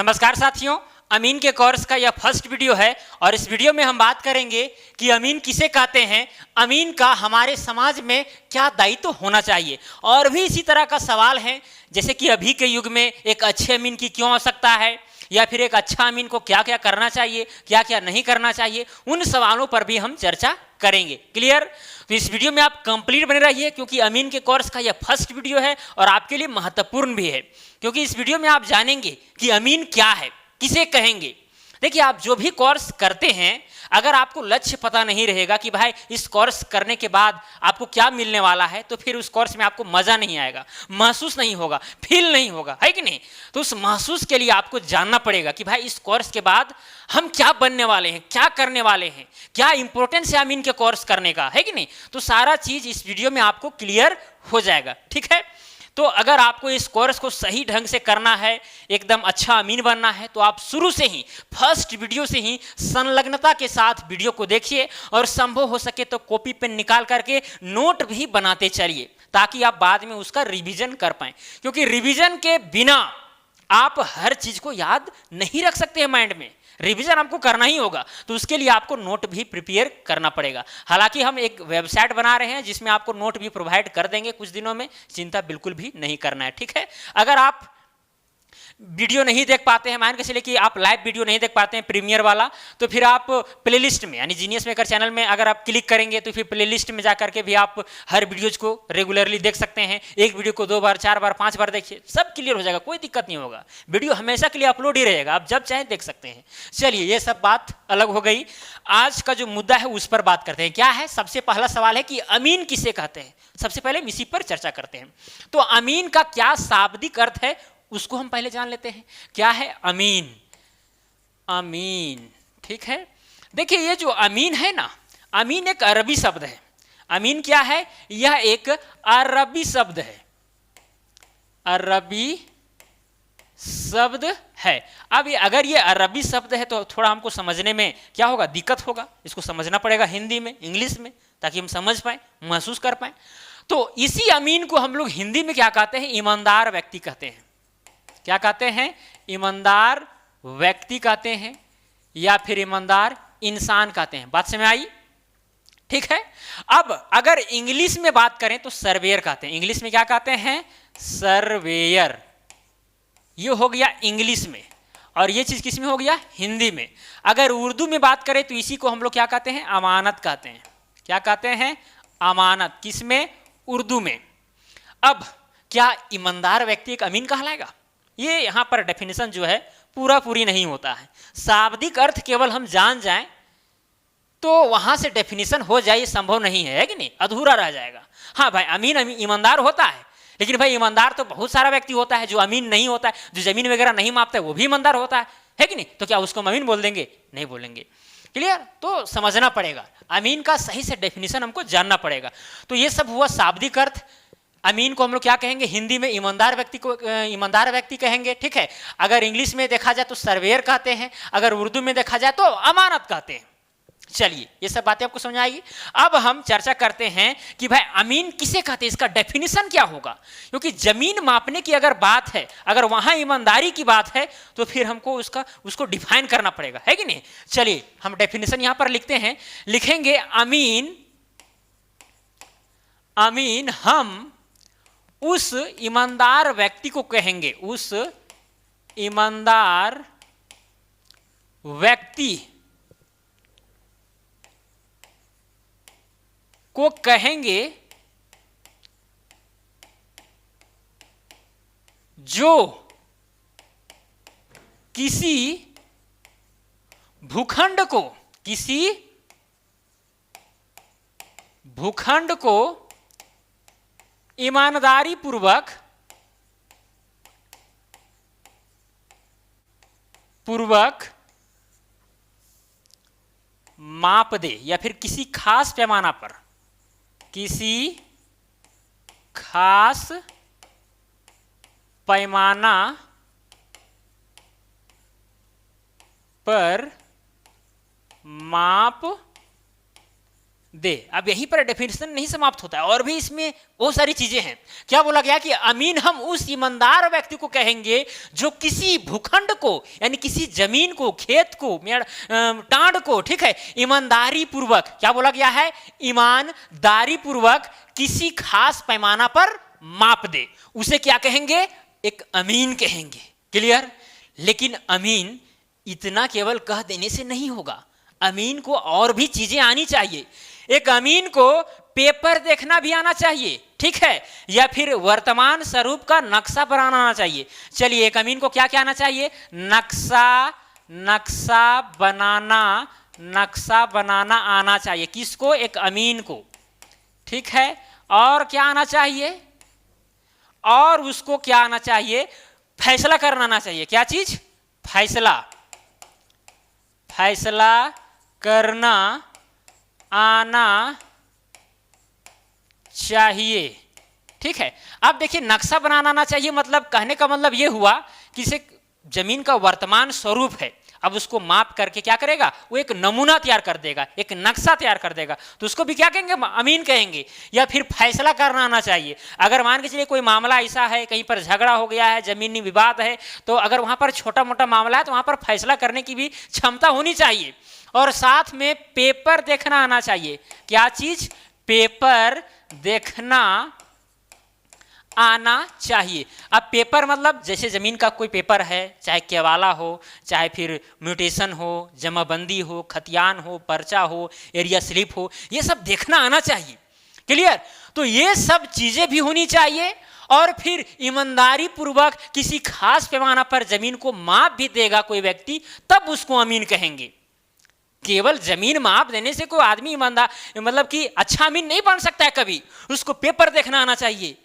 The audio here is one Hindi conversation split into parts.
नमस्कार साथियों, अमीन के कोर्स का यह फर्स्ट वीडियो है और इस वीडियो में हम बात करेंगे कि अमीन किसे कहते हैं, अमीन का हमारे समाज में क्या दायित्व होना चाहिए। और भी इसी तरह का सवाल है जैसे कि अभी के युग में एक अच्छे अमीन की क्यों आवश्यकता है, या फिर एक अच्छा अमीन को क्या क्या करना चाहिए, क्या क्या नहीं करना चाहिए, उन सवालों पर भी हम चर्चा करेंगे। क्लियर? तो इस वीडियो में आप कंप्लीट बने रहिए क्योंकि अमीन के कोर्स का यह फर्स्ट वीडियो है और आपके लिए महत्वपूर्ण भी है, क्योंकि इस वीडियो में आप जानेंगे कि अमीन क्या है, किसे कहेंगे। देखिए, आप जो भी कोर्स करते हैं, अगर आपको लक्ष्य पता नहीं रहेगा कि भाई इस कोर्स करने के बाद आपको क्या मिलने वाला है, तो फिर उस कोर्स में आपको मजा नहीं आएगा, महसूस नहीं होगा, फील नहीं होगा, है कि नहीं। तो उस महसूस के लिए आपको जानना पड़ेगा कि भाई इस कोर्स के बाद हम क्या बनने वाले हैं, क्या करने वाले हैं, क्या इंपॉर्टेंस है अमीन के कोर्स करने का, है कि नहीं। तो सारा चीज इस वीडियो में आपको क्लियर हो जाएगा, ठीक है। तो अगर आपको इस कोर्स को सही ढंग से करना है, एकदम अच्छा अमीन बनना है, तो आप शुरू से ही फर्स्ट वीडियो से ही संलग्नता के साथ वीडियो को देखिए और संभव हो सके तो कॉपी पेन निकाल करके नोट भी बनाते चलिए, ताकि आप बाद में उसका रिवीजन कर पाएं। क्योंकि रिवीजन के बिना आप हर चीज को याद नहीं रख सकते हैं माइंड में, रिवीजन आपको करना ही होगा। तो उसके लिए आपको नोट भी प्रिपेयर करना पड़ेगा। हालांकि हम एक वेबसाइट बना रहे हैं जिसमें आपको नोट भी प्रोवाइड कर देंगे कुछ दिनों में, चिंता बिल्कुल भी नहीं करना है, ठीक है। अगर आप वीडियो नहीं देख पाते हैं, मान के चलिए कि आप लाइव वीडियो नहीं देख पाते हैं प्रीमियर वाला, तो फिर आप प्लेलिस्ट में यानी जीनियस मेकर चैनल में अगर आप क्लिक करेंगे तो फिर प्लेलिस्ट में जाकर के भी आप हर वीडियोज को रेगुलरली देख सकते हैं। एक वीडियो को 2 बार 4 बार 5 बार देखिए, सब क्लियर हो जाएगा, कोई दिक्कत नहीं होगा। वीडियो हमेशा के लिए अपलोड ही रहेगा, आप जब चाहे देख सकते हैं। चलिए, ये सब बात अलग हो गई। आज का जो मुद्दा है उस पर बात करते हैं। क्या है? सबसे पहला सवाल है कि अमीन किसे कहते हैं। सबसे पहले इसी पर चर्चा करते हैं। तो अमीन का क्या शाब्दिक अर्थ है उसको हम पहले जान लेते हैं। क्या है अमीन? अमीन, ठीक है। देखिए, ये जो अमीन है ना, अमीन एक अरबी शब्द है। अमीन क्या है? यह एक अरबी शब्द है, अरबी शब्द है। अब अगर ये अरबी शब्द है तो थोड़ा हमको समझने में क्या होगा, दिक्कत होगा। इसको समझना पड़ेगा हिंदी में, इंग्लिश में, ताकि हम समझ पाए, महसूस कर पाए। तो इसी अमीन को हम लोग हिंदी में क्या कहते हैं? ईमानदार व्यक्ति कहते हैं। क्या कहते हैं? ईमानदार व्यक्ति कहते हैं, या फिर ईमानदार इंसान कहते हैं। बात समझ में आई? ठीक है। अब अगर इंग्लिश में बात करें तो सर्वेयर कहते हैं। इंग्लिश में क्या कहते हैं? सर्वेयर। ये हो गया इंग्लिश में, और ये चीज किस में हो गया? हिंदी में। अगर उर्दू में बात करें तो इसी को हम लोग क्या कहते हैं? अमानत कहते हैं। क्या कहते हैं? अमानत। किस में? उर्दू में। अब क्या ईमानदार व्यक्ति एक अमीन कहलाएगा? ये यहां पर डेफिनेशन जो है पूरी नहीं होता है। शाब्दिक अर्थ केवल हम जान जाएं तो वहां से डेफिनेशन हो जाए, ये संभव नहीं है कि नहीं, अधूरा रह जाएगा। हाँ भाई, अमीन ईमानदार होता है, लेकिन भाई ईमानदार तो बहुत सारा व्यक्ति होता है जो अमीन नहीं होता है, जो जमीन वगैरह नहीं मापता है वो भी ईमानदार होता है कि नहीं। तो क्या उसको अमीन बोल देंगे? नहीं बोलेंगे। क्लियर? तो समझना पड़ेगा, अमीन का सही से डेफिनेशन हमको जानना पड़ेगा। तो ये सब हुआ शाब्दिक अर्थ। अमीन को हम लोग क्या कहेंगे हिंदी में? ईमानदार व्यक्ति को ईमानदार व्यक्ति कहेंगे, ठीक है। अगर इंग्लिश में देखा जाए तो सर्वेयर कहते हैं, अगर उर्दू में देखा जाए तो अमानत कहते हैं। चलिए, ये सब बातें आपको समझ आएगी। अब हम चर्चा करते हैं कि भाई अमीन किसे कहते हैं, इसका डेफिनेशन क्या होगा। क्योंकि जमीन मापने की अगर बात है, अगर वहां ईमानदारी की बात है, तो फिर हमको उसको डिफाइन करना पड़ेगा, है कि नहीं। चलिए, हम डेफिनेशन यहां पर लिखते हैं, लिखेंगे अमीन। अमीन हम उस ईमानदार व्यक्ति को कहेंगे, उस ईमानदार व्यक्ति को कहेंगे जो किसी भूखंड को ईमानदारी पूर्वक माप दे, या फिर किसी खास पैमाना पर, किसी खास पैमाना पर माप दे। अब यहीं पर डेफिनेशन नहीं समाप्त होता है, और भी इसमें बहुत सारी चीजें हैं। क्या बोला गया कि अमीन हम उस ईमानदार व्यक्ति को कहेंगे जो किसी भूखंड को, यानी किसी जमीन को, खेत को, टांड को, ठीक है, ईमानदारी पूर्वक, क्या बोला गया है, ईमानदारी पूर्वक किसी खास पैमाना पर माप दे, उसे क्या कहेंगे, एक अमीन कहेंगे। क्लियर? लेकिन अमीन इतना केवल कह देने से नहीं होगा, अमीन को और भी चीजें आनी चाहिए। एक अमीन को पेपर देखना भी आना चाहिए, ठीक है, या फिर वर्तमान स्वरूप का नक्शा बनाना आना चाहिए। चलिए, एक अमीन को क्या क्या आना चाहिए, नक्शा बनाना आना चाहिए। किसको? एक अमीन को, ठीक है। और क्या आना चाहिए, और उसको क्या आना चाहिए, फैसला करना आना चाहिए। क्या चीज? फैसला करना आना चाहिए, ठीक है। अब देखिए, नक्शा बनाना आना चाहिए, मतलब कहने का मतलब यह हुआ कि इसे जमीन का वर्तमान स्वरूप है, अब उसको माप करके क्या करेगा, वो एक नमूना तैयार कर देगा, एक नक्शा तैयार कर देगा, तो उसको भी क्या कहेंगे, अमीन कहेंगे। या फिर फैसला करना आना चाहिए। अगर मान के चलिए कोई मामला ऐसा है, कहीं पर झगड़ा हो गया है, जमीनी विवाद है, तो अगर वहां पर छोटा मोटा मामला है तो वहां पर फैसला करने की भी क्षमता होनी चाहिए। और साथ में पेपर देखना आना चाहिए। क्या चीज? पेपर देखना आना चाहिए। अब पेपर मतलब जैसे जमीन का कोई पेपर है, चाहे केवाला हो, चाहे फिर म्यूटेशन हो, जमाबंदी हो, खतियान हो, पर्चा हो, एरिया स्लिप हो, ये सब देखना आना चाहिए। क्लियर? तो ये सब चीजें भी होनी चाहिए, और फिर ईमानदारी पूर्वक किसी खास पैमाना पर जमीन को माप भी देगा कोई व्यक्ति, तब उसको अमीन कहेंगे। केवल जमीन माप देने से कोई आदमी ईमानदार, मतलब कि अच्छा अमीन नहीं बन सकता है कभी। उसको पेपर देखना आना चाहिए,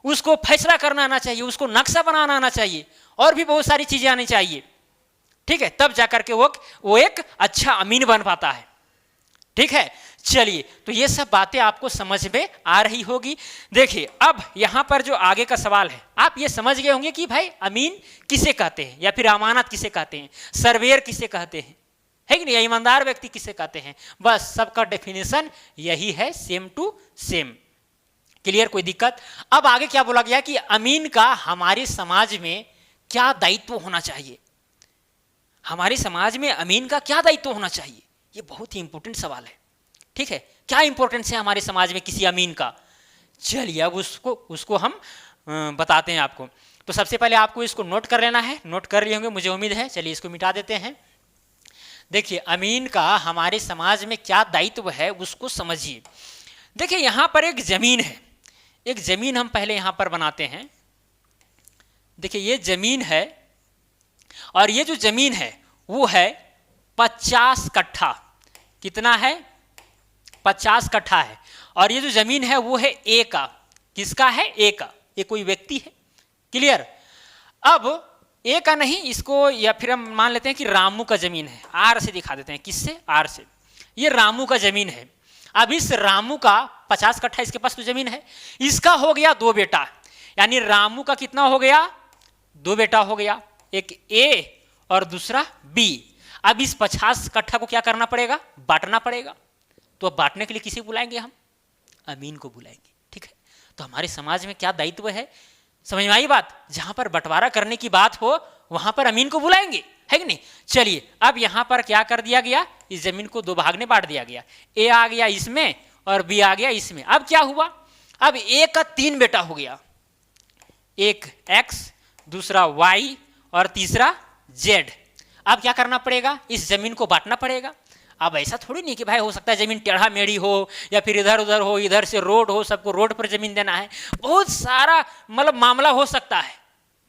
उसको फैसला करना आना चाहिए, उसको नक्शा बनाना आना चाहिए, और भी बहुत सारी चीजें आनी चाहिए, ठीक है, तब जाकर के वो एक अच्छा अमीन बन पाता है, ठीक है। चलिए, तो ये सब बातें आपको समझ में आ रही होगी। देखिए, अब यहां पर जो आगे का सवाल है, आप ये समझ गए होंगे कि भाई अमीन किसे कहते हैं, या फिर अमानत किसे कहते हैं, सर्वेयर किसे कहते हैं, है कि नहीं, या ईमानदार व्यक्ति किसे कहते हैं। बस सबका डेफिनेशन यही है, सेम टू सेम। क्लियर? कोई दिक्कत? अब आगे क्या बोला गया कि अमीन का हमारे समाज में क्या दायित्व होना चाहिए। हमारे समाज में अमीन का क्या दायित्व होना चाहिए, ये बहुत ही इंपॉर्टेंट सवाल है, ठीक है। क्या इंपॉर्टेंस है हमारे समाज में किसी अमीन का? चलिए, अब उसको हम बताते हैं आपको। तो सबसे पहले आपको इसको नोट कर लेना है, नोट कर लिए होंगे मुझे उम्मीद है। चलिए, इसको मिटा देते हैं। देखिए, अमीन का हमारे समाज में क्या दायित्व है उसको समझिए। देखिए, यहां पर एक जमीन है, एक जमीन हम पहले यहां पर बनाते हैं। देखिए, ये जमीन है, और ये जो जमीन है वो है 50 कट्ठा। कितना है? 50 कट्ठा है। और ये जो जमीन है वो है ए का। किसका है? ए का। ये कोई व्यक्ति है। क्लियर? अब ए का नहीं, इसको या फिर हम मान लेते हैं कि रामू का जमीन है। आर से दिखा देते हैं। किससे? आर से। ये रामू का जमीन है। अब इस रामू का 50 कट्ठा इसके पास तो जमीन है, इसका हो गया 2 बेटा, यानी रामू का कितना हो गया? 2 बेटा हो गया, एक ए और दूसरा बी। अब इस 50 कट्ठा को क्या करना पड़ेगा? बांटना पड़ेगा। तो अब बांटने के लिए किसे बुलाएंगे हम? अमीन को बुलाएंगे, ठीक है। तो हमारे समाज में क्या दायित्व है, समझ में आई बात? जहां पर बंटवारा करने की बात हो वहां पर अमीन को बुलाएंगे, है कि नहीं। चलिए, अब यहां पर क्या कर दिया गया, इस जमीन को 2 भाग में बांट दिया गया। ए आ गया इसमें और बी आ गया इसमें। अब क्या हुआ? अब ए का 3 बेटा हो गया, एक एक्स, दूसरा वाई और तीसरा जेड। अब क्या करना पड़ेगा? इस जमीन को बांटना पड़ेगा। अब ऐसा थोड़ी नहीं कि भाई हो सकता है जमीन टेढ़ा मेढ़ी हो या फिर इधर उधर हो, इधर से रोड हो, सबको रोड पर जमीन देना है, बहुत सारा मतलब मामला हो सकता है।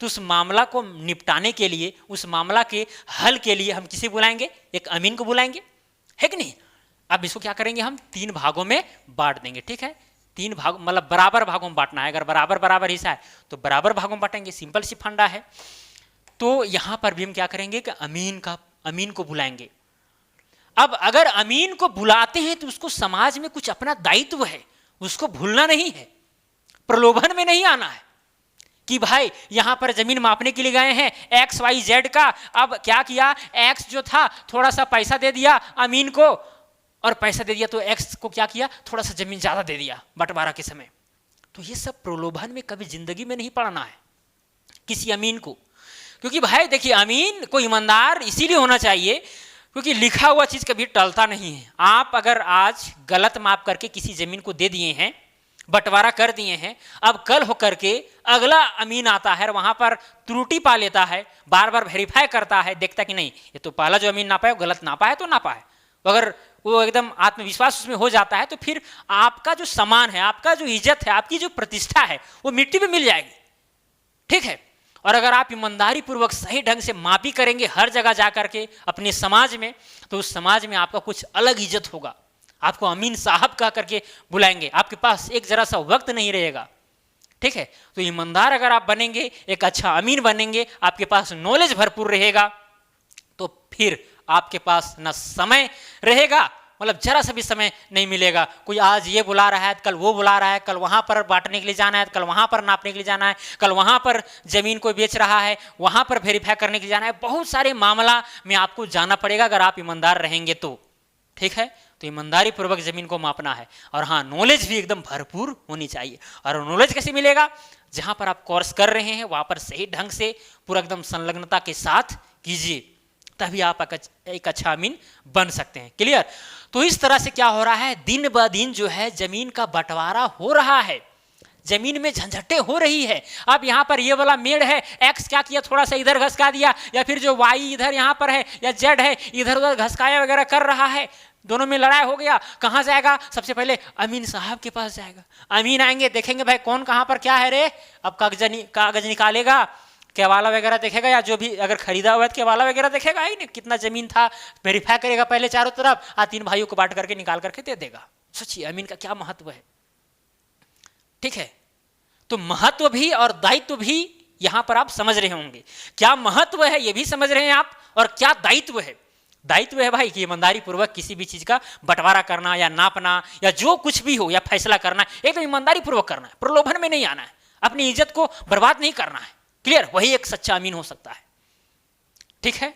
तो उस मामला को निपटाने के लिए, उस मामला के हल के लिए हम किसे बुलाएंगे? एक अमीन को बुलाएंगे, है कि नहीं। अब इसको क्या करेंगे हम? 3 भागों में बांट देंगे, ठीक है। 3 भाग मतलब बराबर भागों में बांटना है। अगर बराबर बराबर हिस्सा है तो बराबर भागों में बांटेंगे, सिंपल सी फंडा है। तो यहां पर भी हम क्या करेंगे कि अमीन को बुलाएंगे। अब अगर अमीन को बुलाते हैं तो उसको समाज में कुछ अपना दायित्व है, उसको भूलना नहीं है, प्रलोभन में नहीं आना है कि भाई यहां पर जमीन मापने के लिए गए हैं एक्स वाई जेड का। अब क्या किया, एक्स जो था थोड़ा सा पैसा दे दिया अमीन को, और पैसा दे दिया तो एक्स को क्या किया, थोड़ा सा जमीन ज्यादा दे दिया बंटवारा के समय। तो ये सब प्रलोभन में कभी जिंदगी में नहीं पड़ना है किसी अमीन को, क्योंकि भाई देखिए अमीन को ईमानदार इसीलिए होना चाहिए क्योंकि लिखा हुआ चीज कभी टलता नहीं है। आप अगर आज गलत माप करके किसी जमीन को दे दिए हैं, बंटवारा कर दिए हैं, अब कल हो करके अगला अमीन आता है, वहां पर त्रुटि पा लेता है, बार बार वेरीफाई करता है, देखता कि नहीं ये तो पहला जो अमीन नापा है वो गलत नापा है तो नापा है, अगर वो एकदम आत्मविश्वास उसमें हो जाता है तो फिर आपका जो सम्मान है, आपका जो इज्जत है, आपकी जो प्रतिष्ठा है वो मिट्टी में मिल जाएगी। ठीक है। और अगर आप ईमानदारी पूर्वक सही ढंग से मापी करेंगे हर जगह जाकर के अपने समाज में, तो उस समाज में आपका कुछ अलग इज्जत होगा, आपको अमीन साहब कह करके बुलाएंगे, आपके पास एक जरा सा वक्त नहीं रहेगा। ठीक है। तो ईमानदार अगर आप बनेंगे, एक अच्छा अमीन बनेंगे, आपके पास नॉलेज भरपूर रहेगा, तो फिर आपके पास न समय रहेगा, मतलब जरा सा भी समय नहीं मिलेगा। कोई आज ये बुला रहा है, कल वो बुला रहा है, कल वहां पर बांटने के लिए जाना है, कल वहां पर नापने के लिए जाना है, कल वहां पर जमीन को बेच रहा है, वहां पर वेरीफाई करने के लिए जाना है। बहुत सारे मामला में आपको जाना पड़ेगा अगर आप ईमानदार रहेंगे तो। ठीक है। तो ईमानदारी पूर्वक जमीन को मापना है। और हाँ, नॉलेज भी एकदम भरपूर होनी चाहिए। और नॉलेज कैसे मिलेगा, जहां पर आप कोर्स कर रहे हैं वहां पर सही ढंग से पूरा एकदम संलग्नता के साथ कीजिए, तभी आप एक अच्छा अमीन बन सकते हैं। क्लियर। तो इस तरह से क्या हो रहा है, दिन ब दिन जो है जमीन का बंटवारा हो रहा है, जमीन में झंझटें हो रही है। अब यहाँ पर ये वाला मेड़ है, एक्स क्या किया, थोड़ा सा इधर घसका दिया, या फिर जो वाई इधर यहाँ पर है या जेड है इधर उधर घसकाया वगैरह कर रहा है, दोनों में लड़ाई हो गया। कहाँ जाएगा, सबसे पहले अमीन साहब के पास जाएगा। अमीन आएंगे, देखेंगे भाई कौन कहाँ पर क्या है रे, अब कागज निकालेगा, केवाला वगैरह देखेगा, या जो भी अगर खरीदा हुआ है तो केवाला वगैरह देखेगा ही नहीं, कितना जमीन था वेरीफाई करेगा पहले चारों तरफ, तीन भाइयों को बांट करके निकाल करके दे देगा। सोचिए अमीन का क्या महत्व है। ठीक है। तो महत्व भी और दायित्व भी यहां पर आप समझ रहे होंगे, क्या महत्व है ये भी समझ रहे हैं आप, और क्या दायित्व है। दायित्व है भाई कि ईमानदारी पूर्वक किसी भी चीज का बंटवारा करना या नापना या जो कुछ भी हो या फैसला करना, एकदम ईमानदारी पूर्वक करना है, प्रलोभन में नहीं आना है, अपनी इज्जत को बर्बाद नहीं करना है। क्लियर। वही एक सच्चा अमीन हो सकता है। ठीक है।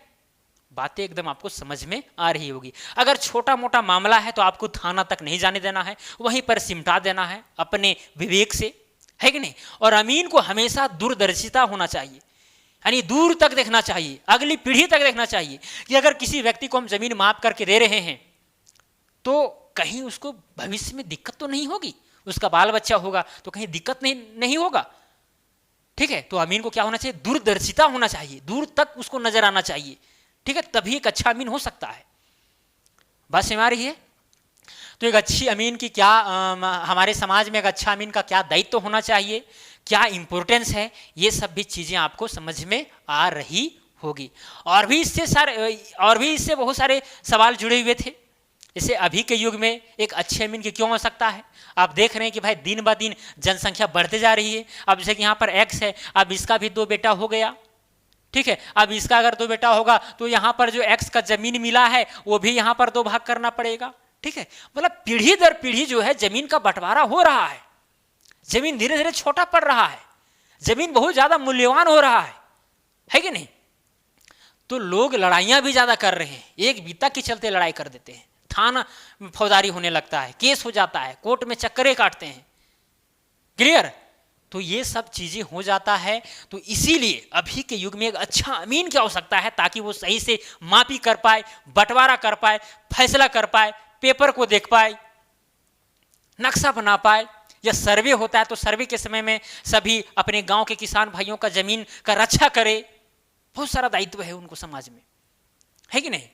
बातें एकदम आपको समझ में आ रही होगी। अगर छोटा मोटा मामला है तो आपको थाना तक नहीं जाने देना है, वहीं पर सिमटा देना है अपने विवेक से, है कि नहीं। और अमीन को हमेशा दूरदर्शिता होना चाहिए, यानी दूर तक देखना चाहिए, अगली पीढ़ी तक देखना चाहिए कि अगर किसी व्यक्ति को हम जमीन माप करके दे रहे हैं तो कहीं उसको भविष्य में दिक्कत तो नहीं होगी, उसका बाल बच्चा होगा तो कहीं दिक्कत नहीं होगा। ठीक है। तो अमीन को क्या होना चाहिए, दूरदर्शिता होना चाहिए, दूर तक उसको नजर आना चाहिए। ठीक है। तभी एक अच्छा अमीन हो सकता है। बात समझ आ रही है। तो एक अच्छी अमीन की क्या हमारे समाज में एक अच्छा अमीन का क्या दायित्व होना चाहिए, क्या इंपॉर्टेंस है, ये सब भी चीजें आपको समझ में आ रही होगी। और भी इससे बहुत सारे सवाल जुड़े हुए थे। जैसे अभी के युग में एक अच्छे अमीन की क्यों हो सकता है, आप देख रहे हैं कि भाई दिन ब दिन जनसंख्या बढ़ते जा रही है। अब जैसे कि यहाँ पर एक्स है, अब इसका भी 2 बेटा हो गया। ठीक है। अब इसका अगर 2 बेटा होगा तो यहाँ पर जो एक्स का जमीन मिला है वो भी यहाँ पर 2 भाग करना पड़ेगा। ठीक है। मतलब पीढ़ी दर पीढ़ी जो है जमीन का बंटवारा हो रहा है, जमीन धीरे धीरे छोटा पड़ रहा है, जमीन बहुत ज्यादा मूल्यवान हो रहा है कि नहीं। तो लोग लड़ाइयां भी ज्यादा कर रहे हैं, एक बीता के चलते लड़ाई कर देते हैं, थाना फौजदारी होने लगता है, केस हो जाता है, कोर्ट में चक्करे काटते हैं। क्लियर। तो ये सब चीजें हो जाता है। तो इसीलिए अभी के युग में एक अच्छा अमीन क्या हो सकता है, ताकि वो सही से मापी कर पाए, बंटवारा कर पाए, फैसला कर पाए, पेपर को देख पाए, नक्शा बना पाए, या सर्वे होता है तो सर्वे के समय में सभी अपने गांव के किसान भाइयों का जमीन का रक्षा करे। बहुत सारा दायित्व है उनको समाज में, है कि नहीं।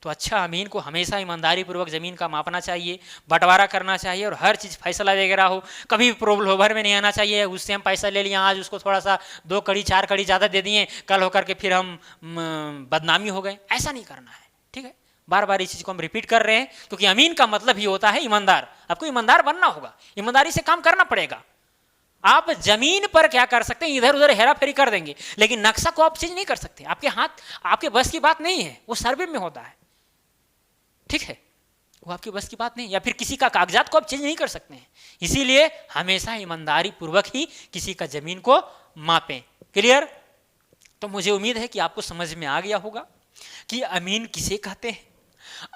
तो अच्छा अमीन को हमेशा ईमानदारी पूर्वक जमीन का मापना चाहिए, बंटवारा करना चाहिए, और हर चीज़ फैसला वगैरह हो कभी प्रलोभन में नहीं आना चाहिए। उससे हम पैसा ले लिया, आज उसको थोड़ा सा 2 कड़ी 4 कड़ी ज़्यादा दे दिए, कल होकर के फिर हम बदनामी हो गए, ऐसा नहीं करना है। ठीक है। बार बार इस चीज़ को हम रिपीट कर रहे हैं क्योंकि अमीन का मतलब ही होता है ईमानदार। आपको ईमानदार बनना होगा, ईमानदारी से काम करना पड़ेगा। आप जमीन पर क्या कर सकते हैं, इधर उधर हेरा फेरी कर देंगे, लेकिन नक्शा को आप चेंज नहीं कर सकते, आपके हाथ आपके बस की बात नहीं है, वो सर्वे में होता है। ठीक है। वो आपकी बस की बात नहीं, या फिर किसी का कागजात को आप चेंज नहीं कर सकते हैं। इसीलिए हमेशा ईमानदारी पूर्वक ही किसी का जमीन को मापें। क्लियर। तो मुझे उम्मीद है कि आपको समझ में आ गया होगा कि अमीन किसे कहते हैं,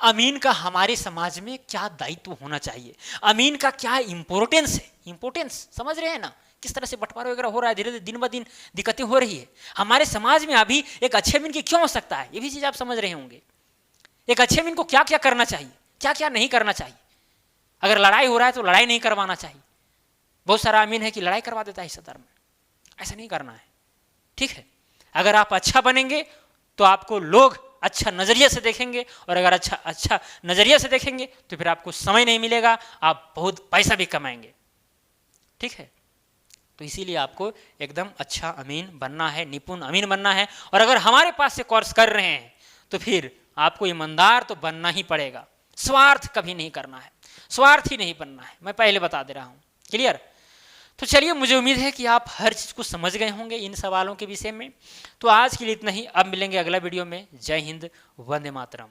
अमीन का हमारे समाज में क्या दायित्व होना चाहिए, अमीन का क्या इंपॉर्टेंस है। इंपॉर्टेंस समझ रहे हैं ना, किस तरह से बंटवारा वगैरह हो रहा है, धीरे धीरे दिन ब दिन दिक्कतें हो रही है। हमारे समाज में अभी एक अच्छे अमीन की क्यों आवश्यकता है, ये भी चीज़ आप समझ रहे होंगे। एक अच्छे अमीन को क्या क्या करना चाहिए, क्या क्या नहीं करना चाहिए। अगर लड़ाई हो रहा है तो लड़ाई नहीं करवाना चाहिए। बहुत सारा अमीन है कि लड़ाई करवा देता है सदर में, ऐसा नहीं करना है, ठीक है। अगर आप अच्छा बनेंगे तो आपको लोग अच्छा नज़रिए से देखेंगे, और अगर अच्छा नज़रिए से देखेंगे तो फिर आपको समय नहीं मिलेगा, आप बहुत पैसा भी कमाएंगे, ठीक है। तो इसीलिए आपको एकदम अच्छा अमीन बनना है, निपुण अमीन बनना है। और अगर हमारे पास से कोर्स कर रहे हैं तो फिर आपको ईमानदार तो बनना ही पड़ेगा, स्वार्थ कभी नहीं करना है, स्वार्थ ही नहीं बनना है, मैं पहले बता दे रहा हूँ। क्लियर? तो चलिए, मुझे उम्मीद है कि आप हर चीज़ को समझ गए होंगे इन सवालों के विषय में। तो आज के लिए इतना ही, अब मिलेंगे अगला वीडियो में। जय हिंद, वंदे मातरम।